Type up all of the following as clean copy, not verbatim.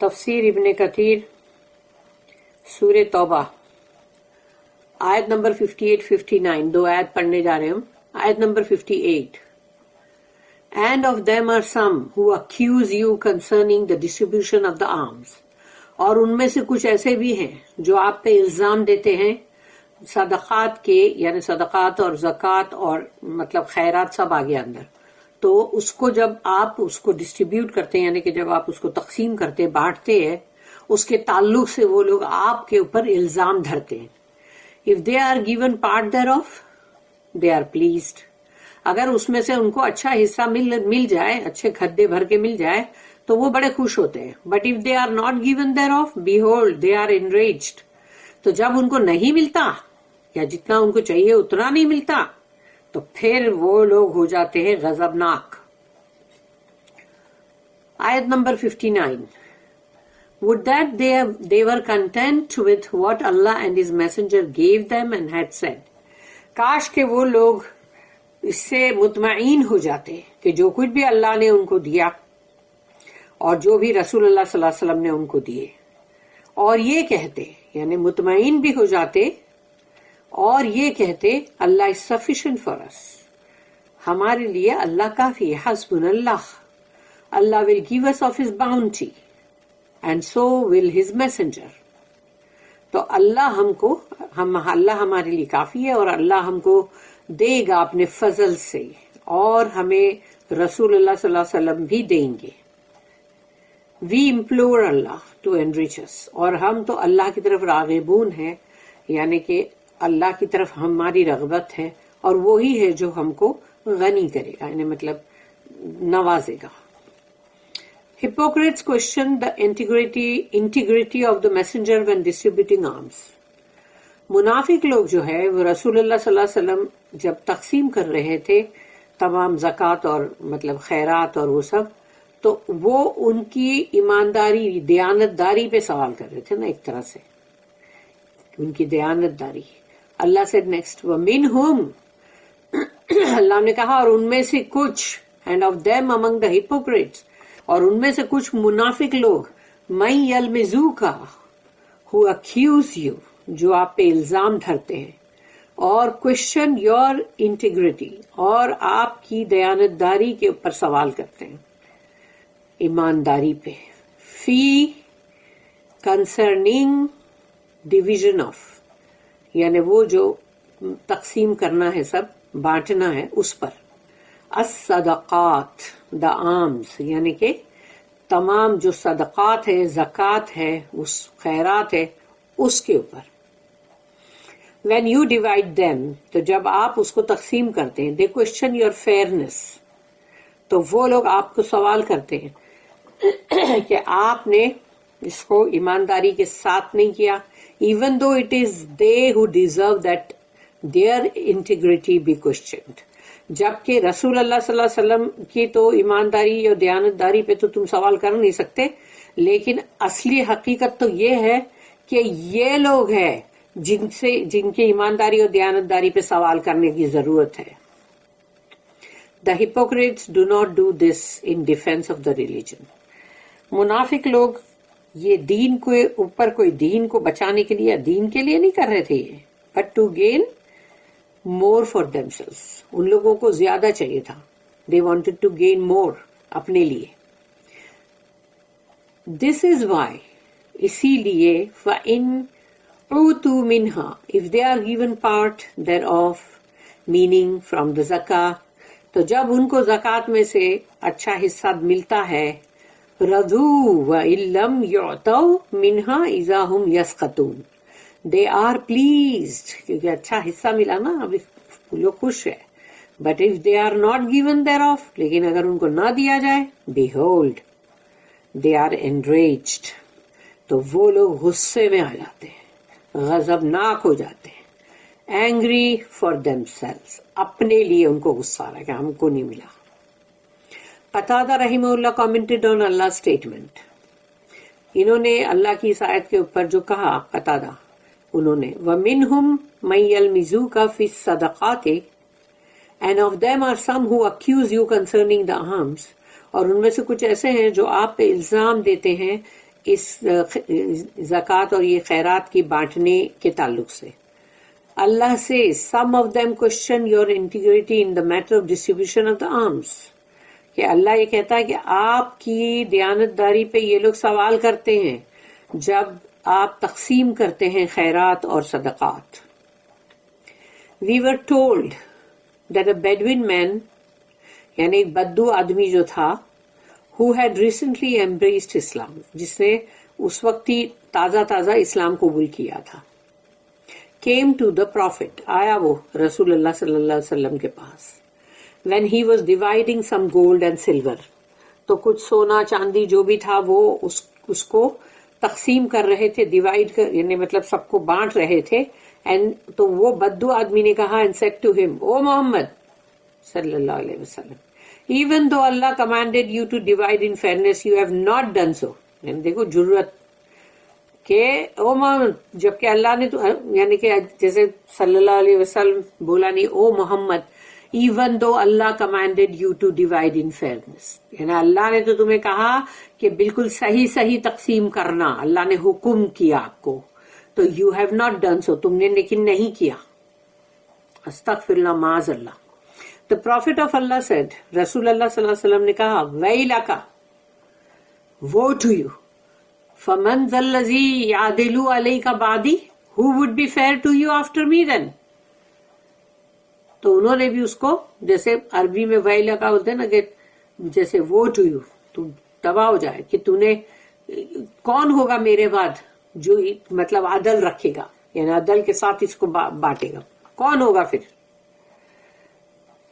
تفسیر ابن کثیر سورہ توبہ آیت نمبر 58-59 دو آیت پڑھنے جا رہے ہیں ہم. آیت number 58. And of them are some who accuse you concerning the distribution of the alms. اور ان میں سے کچھ ایسے بھی ہیں جو آپ پہ الزام دیتے ہیں صدقات کے، یعنی صدقات اور زکوٰۃ اور مطلب خیرات سب آگے اندر. تو اس کو جب آپ اس کو ڈسٹریبیوٹ کرتے ہیں، یعنی کہ جب آپ اس کو تقسیم کرتے بانٹتے ہیں، اس کے تعلق سے وہ لوگ آپ کے اوپر الزام دھرتے ہیں. If they are given part thereof, they are pleased. اگر اس میں سے ان کو اچھا حصہ مل جائے، اچھے کھدے بھر کے مل جائے تو وہ بڑے خوش ہوتے ہیں. But if they are not given thereof, behold, they are enraged. تو جب ان کو نہیں ملتا یا جتنا ان کو چاہیے اتنا نہیں ملتا تو پھر وہ لوگ ہو جاتے ہیں غضبناک. آیت number 59. Would that they were content with what Allah and His Messenger gave them and had said. کاش کہ وہ لوگ اس سے مطمئن ہو جاتے کہ جو کچھ بھی اللہ نے ان کو دیا اور جو بھی رسول اللہ صلی اللہ علیہ وسلم نے ان کو دیے، اور یہ کہتے، یعنی مطمئن بھی ہو جاتے اور یہ کہتے اللہ is sufficient for us. ہمارے لیے اللہ کافی ہے. حسبنا اللہ. Allah will give us of His bounty. And so will His messenger. تو اللہ اللہ ہمارے لیے کافی ہے اور اللہ ہم کو دے گا اپنے فضل سے، اور ہمیں رسول اللہ صلی اللہ علیہ وسلم بھی دیں گے. We implore Allah to enrich us. اور ہم تو اللہ کی طرف راغبون ہیں، یعنی کہ اللہ کی طرف ہماری رغبت ہے اور وہی ہے جو ہم کو غنی کرے گا، یعنی مطلب نوازے گا. Hypocrites question the integrity of the messenger when distributing alms. منافق لوگ جو ہے وہ رسول اللہ صلی اللہ علیہ وسلم جب تقسیم کر رہے تھے تمام زکوٰۃ اور مطلب خیرات اور وہ سب، تو وہ ان کی ایمانداری، دیانت داری پہ سوال کر رہے تھے نا، ایک طرح سے ان کی دیانت داری. اللہ سے نیکسٹ وَمِنْهُمْ اللہ نے کہا اور ان میں سے کچھ، and of them among the hypocrites، اور ان میں سے کچھ منافق لوگ، مَن يَلْمِزُوكَ who accuse you، جو آپ پہ الزام دھرتے ہیں، اور question your integrity، اور آپ کی دیانت داری کے اوپر سوال کرتے ہیں، ایمانداری پہ. فی concerning division of، یعنی وہ جو تقسیم کرنا ہے، سب بانٹنا ہے اس پر. الصدقات دا alms، یعنی کہ تمام جو صدقات ہے، زکوٰۃ ہے، اس خیرات ہے، اس کے اوپر. when you divide them، تو جب آپ اس کو تقسیم کرتے ہیں، they question your fairness، تو وہ لوگ آپ کو سوال کرتے ہیں کہ آپ نے اس کو ایمانداری کے ساتھ نہیں کیا. even though it is they who deserve that their integrity be questioned. جبکہ رسول اللہ صلی اللہ علیہ وسلم کی تو ایمانداری اور دیانت داری پہ تو تم سوال کر نہیں سکتے، لیکن اصلی حقیقت تو یہ ہے کہ یہ لوگ ہیں جن کی ایمانداری اور دیانت داری پہ سوال کرنے کی ضرورت ہے. The hypocrites do not do this in defense of the religion. منافق لوگ یہ دین کے اوپر کوئی دین کو بچانے کے لیے، دین کے لیے نہیں کر رہے تھے یہ، but to gain more for themselves. ان لوگوں کو زیادہ چاہیے تھا. They wanted to gain more اپنے لیے. This is why، اسی لیے فَإِنْ عُوتُوا مِنْهَا، if they are given part thereof، meaning from the zakah، تو جب ان کو زکوٰۃ میں سے اچھا حصہ ملتا ہے، رَضُوا وَإِن لَّمْ يُعْطَوْا مِنْهَا إِذَا هُمْ يَسْخَطُونَ، they are pleased، کیونکہ اچھا حصہ ملا نا، ابھی لوگ خوش ہے. But if they are not given thereof، لیکن اگر ان کو نہ دیا جائے، behold they are enraged، تو وہ لوگ غصے میں آ جاتے ہیں، غضبناک ہو جاتے ہیں. angry for themselves، اپنے لیے ان کو غصہ آ رہا ہے کہ ہم کو نہیں ملا. قتادہ رحمہ اللہ commented on Allah's statement، انہوں نے اللہ کی اس آیت کے اوپر جو کہا، قتادہ انہوں نے وَمِنْهُمْ مَن يَلْمِزُوكَ فِي الصَّدَقَاتِ، and of them are some who accuse you concerning the alms، اور ان میں سے کچھ ایسے ہیں جو آپ پہ الزام دیتے ہیں اس زکوٰۃ اور یہ خیرات کی بانٹنے کے تعلق سے. اللہ سے some of them question your integrity in the matter of distribution of the alms. کہ اللہ یہ کہتا ہے کہ آپ کی دیانتداری پہ یہ لوگ سوال کرتے ہیں جب آپ تقسیم کرتے ہیں خیرات اور صدقات. We were told that a Bedouin man, یعنی ایک بدو آدمی جو تھا, who had recently embraced Islam, جس نے اس وقت ہی تازہ اسلام قبول کیا تھا, came to the Prophet, آیا وہ رسول اللہ صلی اللہ علیہ وسلم کے پاس, when he was dividing some gold and silver. تو کچھ سونا چاندی جو بھی تھا وہ اس کو تقسیم کر رہے تھے, ڈیوائڈ کر, یعنی مطلب سب کو بانٹ رہے تھے. تو وہ بدو آدمی نے کہا, and said to him, O Muhammad صلی اللہ علیہ وسلم, even though Allah commanded you to divide in fairness, you have not done so. یعنی دیکھو جرت کہ او محمد, جبکہ اللہ نے تو, یعنی کہ جیسے صلی اللہ علیہ وسلم بولا نہیں, او محمد, even though Allah commanded you to divide in fairness, یعنی اللہ نے تو تمہیں کہا کہ بالکل صحیح تقسیم کرنا, اللہ نے حکم کیا آپ کو, تو you have not done so, تم نے لیکن نہیں کیا. استغفر اللہ, معاذ اللہ. The Prophet of Allah said, رسول اللہ صلی اللہ علیہ وسلم نے کہا, وَيْلَكَ, woe to you, فَمَنْ ذَا الَّذِي يَعْدِلُ عَلَيْكَ بَعْدِي, who would be fair to you after me then. تو انہوں نے بھی اس کو, جیسے عربی میں وَيْلَكَ ہوتے ہیں نا, کہ جیسے woe to you, تو تباہ ہو جائے, کہ تو نے, کون ہوگا میرے بعد جو مطلب عدل رکھے گا, یعنی عدل کے ساتھ اس کو بانٹے گا, کون ہوگا پھر.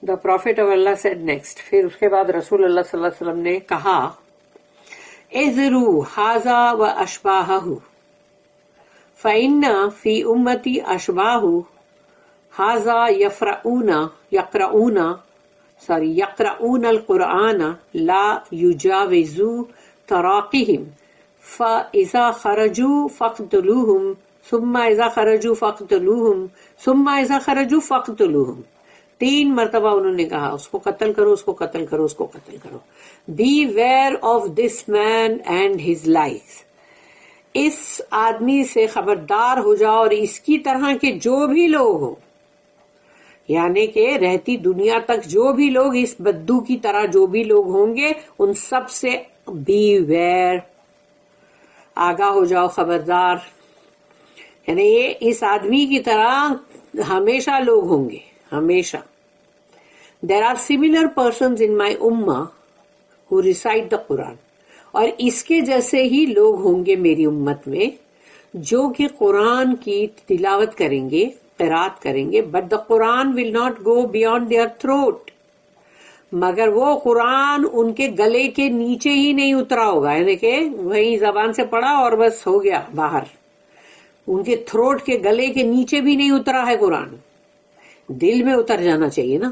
The Prophet of Allah said next, پھر اس کے بعد رسول اللہ صلی اللہ علیہ وسلم نے کہا, اذروا ھذا واشباہہ فإن فی امتی اشباہ ھذا یقرؤون القرآن لا یجاوزوا تراقیہم فإذا خرجوا فاقتلوہم ثم اذا خرجوا فاقتلوہم ثم اذا خرجوا فاقتلوہم. 3 مرتبہ انہوں نے کہا, اس کو قتل کرو, اس کو قتل کرو, اس کو قتل کرو. Beware of this man and his likes, اس آدمی سے خبردار ہو جاؤ اور اس کی طرح کے جو بھی لوگ ہو, یعنی کہ رہتی دنیا تک جو بھی لوگ اس بدو کی طرح جو بھی لوگ ہوں گے, ان سب سے بی ویئر, آگاہ ہو جاؤ, خبردار. یعنی یہ اس آدمی کی طرح ہمیشہ لوگ ہوں گے, ہمیشہ. There are similar persons in my ummah who recite the Quran. اور اس کے جیسے ہی لوگ ہوں گے میری امت میں جو کہ قرآن کی تلاوت کریں گے, قرات کریں گے, but the Quran will not go beyond their throat. مگر وہ قرآن ان کے گلے کے نیچے ہی نہیں اترا ہوگا, یعنی کہ وہی زبان سے پڑھا اور بس ہو گیا باہر, ان کے تھروٹ کے گلے کے نیچے بھی نہیں اترا ہے قرآن, دل میں اتر جانا چاہیے نا.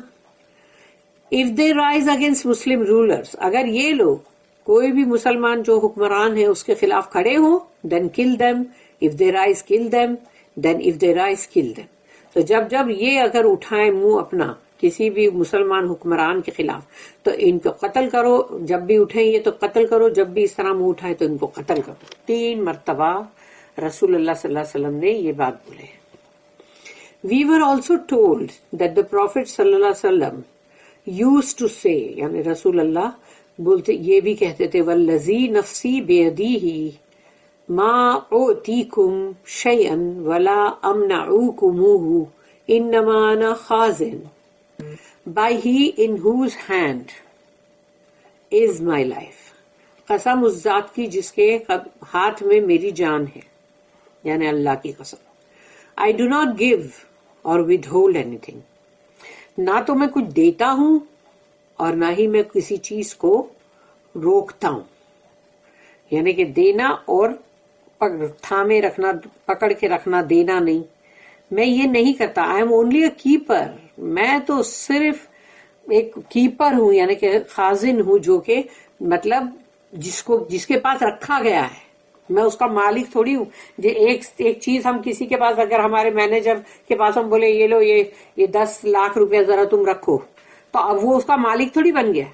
If they rise against Muslim rulers, اگر یہ لوگ کوئی بھی مسلمان جو حکمران ہے اس کے خلاف کھڑے ہوں, then kill them. If they rise, kill them. Then if they rise, kill them. تو جب یہ اگر اٹھائیں منہ اپنا کسی بھی مسلمان حکمران کے خلاف, تو ان کو قتل کرو. جب بھی اٹھیں یہ تو قتل کرو, جب بھی اس طرح منہ اٹھائیں تو ان کو قتل کرو. 3 مرتبہ رسول اللہ صلی اللہ علیہ وسلم نے یہ بات بولے. We were also told that the Prophet صلی اللہ علیہ وسلم used to say, یعنی رسول اللہ بولتے یہ بھی کہتے تھے, والذی نفسی بیدیہ ما اعطیکم شیئا ولا امنعوکموہ انما انا خازن by he in whose hand is my life. قسم اس ذات کی جس کے ہاتھ میں میری جان ہے, یعنی اللہ کی قسم. I do not give or withhold anything. نہ تو میں کچھ دیتا ہوں اور نہ ہی میں کسی چیز کو روکتا ہوں, یعنی کہ دینا اور تھامے رکھنا, پکڑ کے رکھنا, دینا نہیں, میں یہ نہیں کرتا. I am only a keeper, میں تو صرف ایک کیپر ہوں, یعنی کہ خازن ہوں, جو کہ مطلب جس کے پاس رکھا گیا ہے, میں اس کا مالک تھوڑی ہوں. ایک چیز ہم کسی کے پاس, اگر ہمارے مینیجر کے پاس ہم بولے یہ لو یہ 10 لاکھ روپیہ ذرا تم رکھو, تو اب وہ اس کا مالک تھوڑی بن گیا.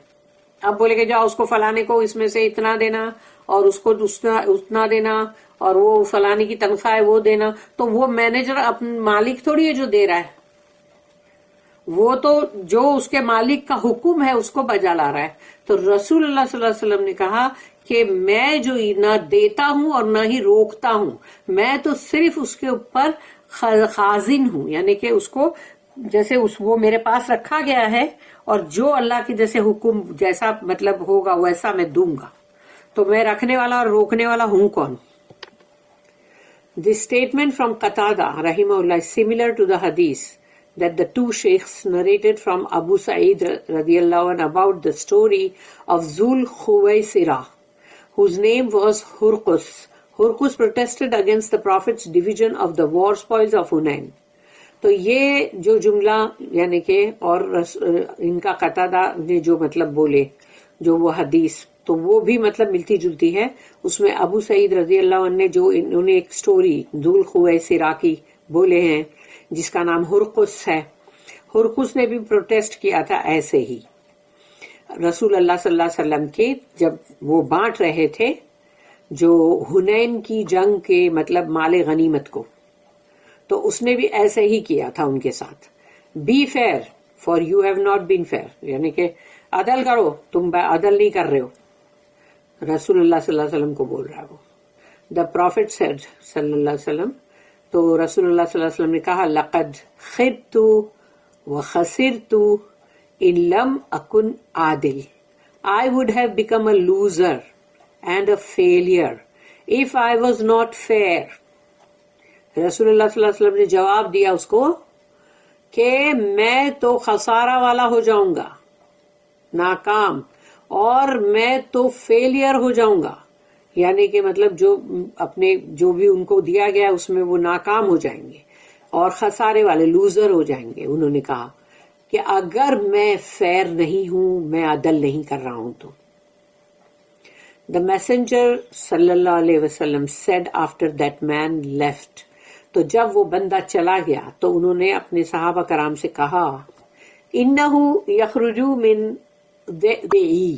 اب بولے کہ جاؤ اس کو فلانے کو اس میں سے اتنا دینا اور اس کو اتنا دینا اور وہ فلانی کی تنخواہ ہے وہ دینا، تو وہ مینیجر اپنے مالک تھوڑی ہے جو دے رہا ہے، وہ تو جو اس کے مالک کا حکم ہے اس کو بجا لا رہا ہے. تو رسول اللہ صلی اللہ علیہ وسلم نے کہا کہ میں جو نہ دیتا ہوں اور نہ ہی روکتا ہوں، میں تو صرف اس کے اوپر خازن ہوں، یعنی کہ اس کو جیسے وہ میرے پاس رکھا گیا ہے اور جو اللہ کے جیسے حکم جیسا مطلب ہوگا ویسا میں دوں گا. تو میں رکھنے والا اور روکنے والا ہوں کون؟ This statement from Qatada rahimahullah is similar to the hadith that the two sheikhs narrated from Abu Sa'id radiyallahu anhu about the story of Zul Khuwaisira, whose name was Hurqus. Hurqus protested against the Prophet's division of the war spoils of Hunain. تو یہ جو جملہ یعنی کہ اور ان کا قتادہ نے جو مطلب بولے جو وہ حدیث، تو وہ بھی مطلب ملتی جلتی ہے. اس میں ابو سعید رضی اللہ عنہ نے جو انہوں نے ایک سٹوری ذوال خویسرہ کی بولے ہیں جس کا نام ہرقس ہے. ہرقس نے بھی پروٹیسٹ کیا تھا ایسے ہی رسول اللہ صلی اللہ علیہ وسلم کے جب وہ بانٹ رہے تھے جو حنین کی جنگ کے مطلب مال غنیمت کو، تو اس نے بھی ایسے ہی کیا تھا ان کے ساتھ. Be fair for you have not been fair, یعنی کہ عدل کرو، تم عدل نہیں کر رہے ہو. رسول اللہ صلی اللہ علیہ وسلم کو بول رہا ہے وہ. دا پروفٹ سیڈ صلی اللہ علیہ وسلم، تو رسول اللہ صلی اللہ علیہ وسلم نے کہا لقد خبت وخسرت ان لم اکن عادل. I would have become a loser and a failure if I was not fair. رسول اللہ صلی اللہ علیہ وسلم نے جواب دیا اس کو کہ میں تو خسارہ والا ہو جاؤں گا، ناکام، اور میں تو فیلئر ہو جاؤں گا، یعنی کہ مطلب جو اپنے جو بھی ان کو دیا گیا اس میں وہ ناکام ہو جائیں گے اور خسارے والے لوزر ہو جائیں گے. انہوں نے کہا کہ اگر میں فیئر نہیں ہوں، میں عدل نہیں کر رہا ہوں. تو The messenger صلی اللہ علیہ وسلم said after that man left، تو جب وہ بندہ چلا گیا تو انہوں نے اپنے صحابہ کرام سے کہا انہو یخرج من ذئبی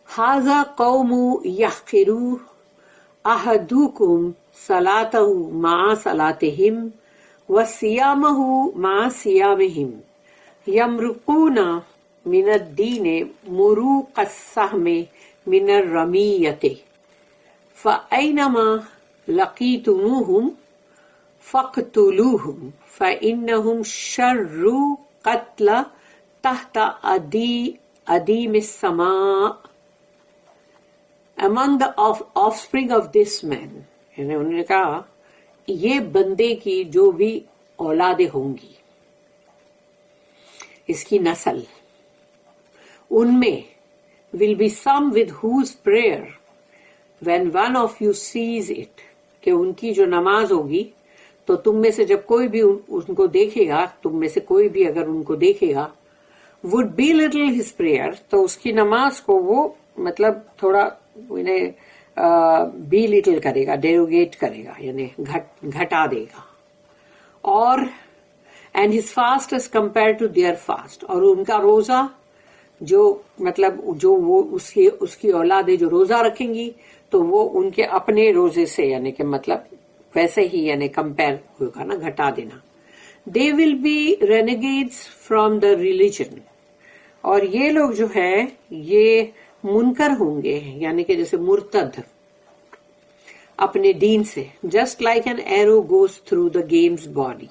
ھذا قوم یحقروا احدکم صلاتہ مع صلاتہم وصیامہ مع صیامہم یمرقون من الدین مروق السہم من الرمیۃ فأینما لقیتموہم فاقتلوہم فإنہم شر قتل تحت ادیم السماء among the offspring of this man. یعنی انہوں نے کہا یہ بندے کی جو بھی اولادیں ہوں گی، اس کی نسل، ان میں will be some with whose prayer when one of you sees it، کہ ان کی جو نماز ہوگی تو تم میں سے جب کوئی بھی ان کو دیکھے گا، تم میں سے کوئی بھی اگر ان کو دیکھے گا would belittle his prayer، تو اس کی نماز کو وہ مطلب تھوڑا انہیں belittle کرے گا، derogate کرے گا، یعنی گھٹا دے گا. اور and his fast as compared to their fast، اور ان کا روزہ جو مطلب جو وہ اس کی اولادیں جو روزہ رکھیں گی تو وہ ان کے اپنے روزے سے یعنی کہ مطلب ویسے ہی یعنی کمپیئر ہوگا نا، گھٹا دینا. They will be renegades from the religion، اور یہ لوگ جو ہے یہ منکر ہوں گے، یعنی کہ جیسے مرتد اپنے دین سے. Just like an arrow goes through the game's body،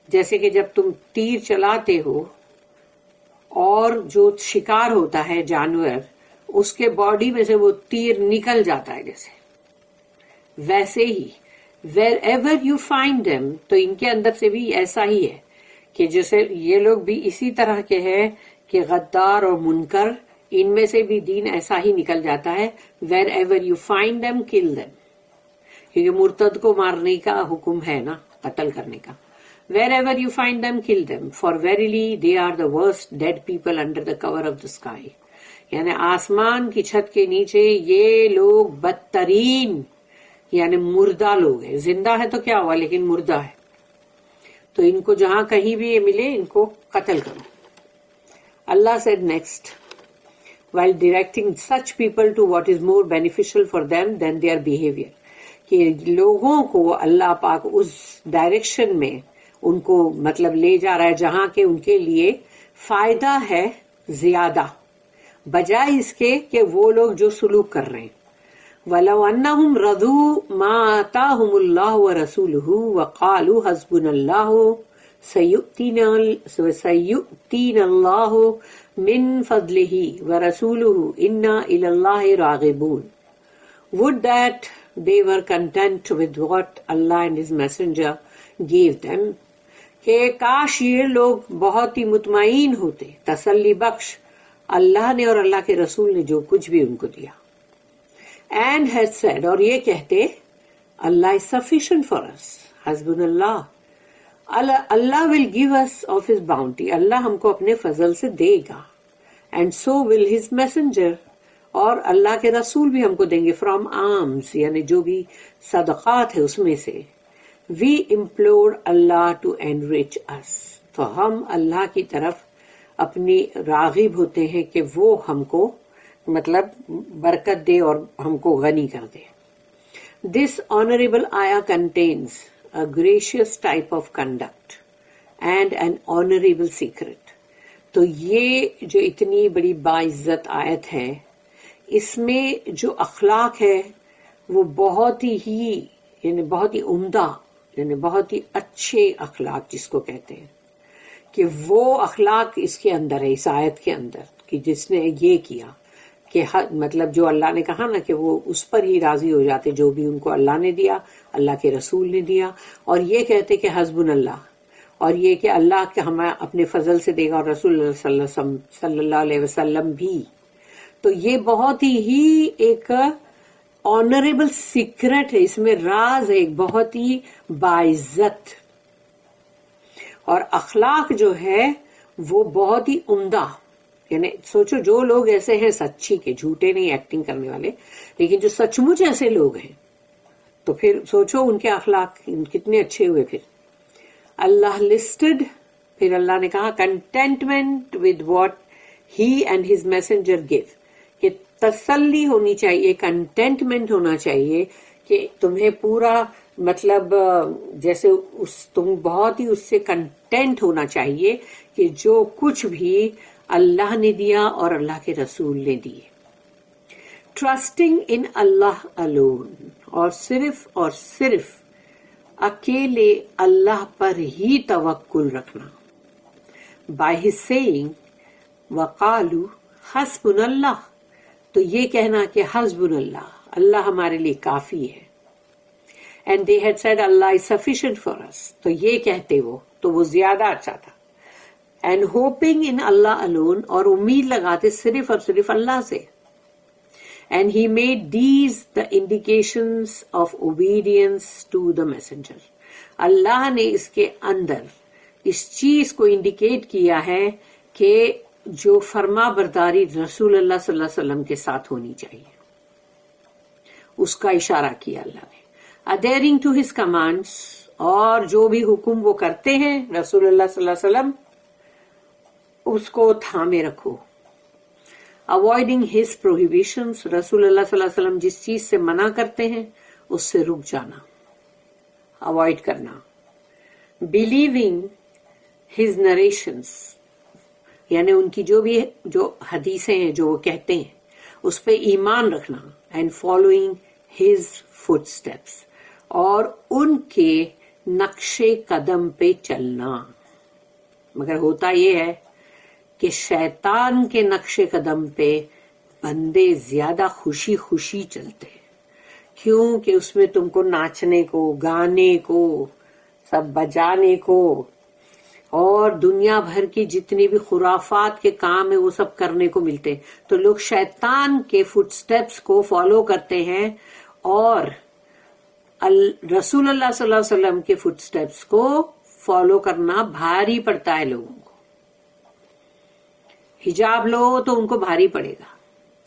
جیسے کہ جب تم تیر چلاتے ہو اور جو شکار ہوتا ہے جانور اس کے باڈی میں سے وہ تیر نکل جاتا ہے، جیسے ویسے ہی wherever you find them، تو ان کے اندر سے بھی ایسا ہی ہے کہ جیسے یہ لوگ بھی اسی طرح کے ہیں کہ غدار اور منکر، ان میں سے بھی دین ایسا ہی نکل جاتا ہے. wherever you find them kill them، کیونکہ مرتد کو مارنے کا حکم ہے نا، قتل کرنے کا. wherever you find them kill them for verily they are the worst dead people under the cover of the sky، یعنی آسمان کی چھت کے نیچے یہ لوگ بدترین یعنی مردہ لوگ ہیں. زندہ ہے تو کیا ہوا، لیکن مردہ ہے، تو ان کو جہاں کہیں بھی یہ ملے ان کو قتل کرو. اللہ said next while directing such people to what is more beneficial for them than their behavior. کہ لوگوں کو اللہ پاک اس ڈائریکشن میں ان کو مطلب لے جا رہا ہے جہاں کے ان کے لیے فائدہ ہے زیادہ، بجائے اس کے کہ وہ لوگ جو سلوک کر رہے ہیں. وَلَوْ أَنَّهُمْ رَضُوا مَا آتَاهُمُ اللَّهُ وَرَسُولُهُ وَقَالُوا حَسْبُنَا اللَّهُ سَيُؤْتِينَا اللَّهُ مِنْ فَضْلِهِ وَرَسُولُهُ إِنَّا إِلَى اللَّهِ رَاغِبُونَ. Would that they were content with what Allah and His Messenger gave them. کہ کاش یہ لوگ بہت ہی مطمئن ہوتے، تسلی بخش اللہ نے اور اللہ کے رسول نے جو کچھ بھی ان کو دیا. And had said, اور یہ کہتے Allah is sufficient for us. حسبن Allah. Allah will give us of His bounty. اللہ ہم کو اپنے فضل سے دے گا. And so will His messenger. اور اللہ کے رسول بھی ہم کو دیں گے from alms یعنی جو بھی صدقات ہے اس میں سے. We implored Allah to enrich us. تو ہم اللہ کی طرف اپنی راغب ہوتے ہیں کہ وہ ہم کو مطلب برکت دے اور ہم کو غنی کر دے. This honorable ayah contains a gracious type of conduct and an honorable secret. تو یہ جو اتنی بڑی باعزت آیت ہے اس میں جو اخلاق ہے وہ بہت ہی یعنی بہت ہی عمدہ یعنی بہت ہی اچھے اخلاق جس کو کہتے ہیں کہ وہ اخلاق اس کے اندر ہے اس آیت کے اندر کہ جس نے یہ کیا کہ مطلب جو اللہ نے کہا نا کہ وہ اس پر ہی راضی ہو جاتے جو بھی ان کو اللہ نے دیا اللہ کے رسول نے دیا اور یہ کہتے کہ حسبن اللہ اور یہ کہ اللہ کے ہمیں اپنے فضل سے دے گا اور رسول اللہ صلی اللہ علیہ وسلم بھی. تو یہ بہت ہی ایک آنریبل سیکرٹ ہے اس میں راز ہے ایک بہت ہی باعزت اور اخلاق جو ہے وہ بہت ہی عمدہ. یعنی سوچو جو لوگ ایسے ہیں سچی کے جھوٹے نہیں ایکٹنگ کرنے والے لیکن جو سچ مچ ایسے لوگ ہیں تو پھر سوچو ان کے اخلاق کتنے اچھے ہوئے. پھر اللہ لسٹڈ پھر اللہ نے کہا contentment with what he and his messenger give کہ تسلی ہونی چاہیے کنٹینٹمنٹ ہونا چاہیے کہ تمہیں پورا مطلب جیسے تم بہت ہی اس سے کنٹینٹ ہونا چاہیے کہ جو کچھ بھی اللہ نے دیا اور اللہ کے رسول نے دیے. ٹرسٹنگ ان اللہ alone اور صرف اکیلے اللہ پر ہی توکل رکھنا. بائی ہز سیئنگ وقالو حسبنا اللہ تو یہ کہنا کہ حسبنا اللہ اللہ ہمارے لیے کافی ہے. And they had said Allah is sufficient for us تو یہ کہتے وہ زیادہ اچھا تھا. And hoping in Allah alone اور امید لگاتے صرف اور صرف اللہ سے. And he made these the indications of obedience to the messenger. Allah نے اس کے اندر اس چیز کو انڈیکیٹ کیا ہے کہ جو فرما برداری رسول اللہ صلی اللہ علیہ وسلم کے ساتھ ہونی چاہیے اس کا اشارہ کیا اللہ نے. adhering to his commands اور جو بھی حکم وہ کرتے ہیں رسول اللہ صلی اللہ علیہ وسلم اس کو تھامے رکھو. avoiding his prohibitions رسول اللہ صلی اللہ علیہ وسلم جس چیز سے منع کرتے ہیں اس سے رک جانا اوائڈ کرنا. believing his narrations یعنی ان کی جو حدیثیں ہیں جو وہ کہتے ہیں اس پہ ایمان رکھنا. and following his footsteps اور ان کے نقش قدم پہ چلنا. مگر ہوتا یہ ہے کہ شیطان کے نقش قدم پہ بندے زیادہ خوشی خوشی چلتے کیونکہ اس میں تم کو ناچنے کو گانے کو سب بجانے کو اور دنیا بھر کی جتنی بھی خرافات کے کام ہیں وہ سب کرنے کو ملتے. تو لوگ شیطان کے فٹ سٹیپس کو فالو کرتے ہیں اور رسول اللہ صلی اللہ علیہ وسلم کے فٹ سٹیپس کو فالو کرنا بھاری پڑتا ہے لوگوں کو. حجاب لو تو ان کو بھاری پڑے گا.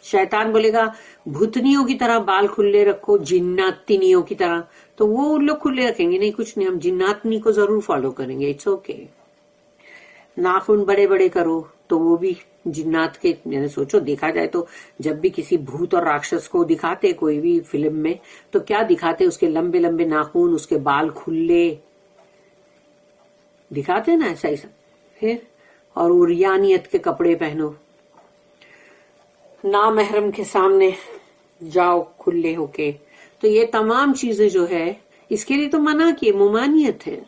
شیطان بولے گا بھوتنیوں کی طرح بال کھلے رکھو جناتنیوں کی طرح تو وہ ان لوگ کھلے رکھیں گے نہیں کچھ نہیں ہم جناتنی کو ضرور فالو کریں گے. It's okay. ناخن بڑے بڑے کرو تو وہ بھی جنات کے، یعنی سوچو دیکھا جائے تو جب بھی کسی بھوت اور راکشس کو دکھاتے کوئی بھی فلم میں تو کیا دکھاتے؟ اس کے لمبے لمبے ناخن، اس کے بال کھلے دکھاتے نا، ایسا ہی سب. پھر اور اریانیت کے کپڑے پہنو، نامحرم کے سامنے جاؤ کھلے ہو کے. تو یہ تمام چیزیں جو ہے اس کے لیے تو منع کی، ممانعت ہے.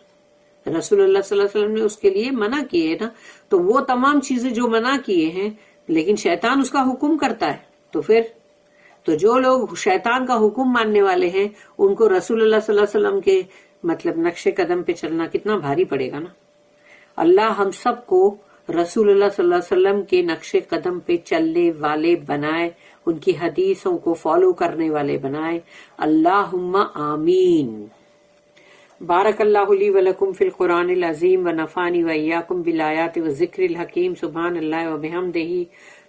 رسول اللہ صلی اللہ علیہ وسلم نے اس کے لیے منع کیے نا. تو وہ تمام چیزیں جو منع کیے ہیں لیکن شیطان اس کا حکم کرتا ہے، تو پھر تو جو لوگ شیطان کا حکم ماننے والے ہیں ان کو رسول اللہ صلی اللہ علیہ وسلم کے مطلب نقش قدم پہ چلنا کتنا بھاری پڑے گا نا. اللہ ہم سب کو رسول اللہ صلی اللہ علیہ وسلم کے نقش قدم پہ چلنے والے بنائے، ان کی حدیثوں کو فالو کرنے والے بنائے. اللہم آمین. بارک اللہ لی ولکم فی القرآن العظیم ونفعنی وإیاکم بالآیات والذکر الحکیم. سبحان اللہ وبحمدہ،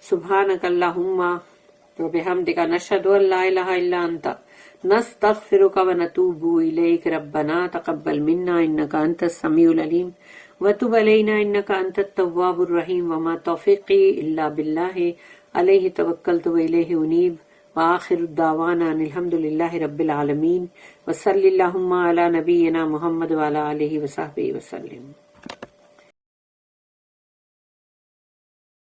سبحانک اللہم وبحمدک، نشہد ان لا الہ الا انت، نستغفرک ونتوب الیک. ربنا تقبل منا انک انت السمیع العلیم وتب علینا انک انت التواب الرحیم. وما توفیقی الا باللہ، علیہ توکلت والیہ انیب. وآخر الدعوانا ان الحمد للہ رب العالمین. وصلی اللہم علی نبینا محمد وعلی آلہ وصحبہ وسلم.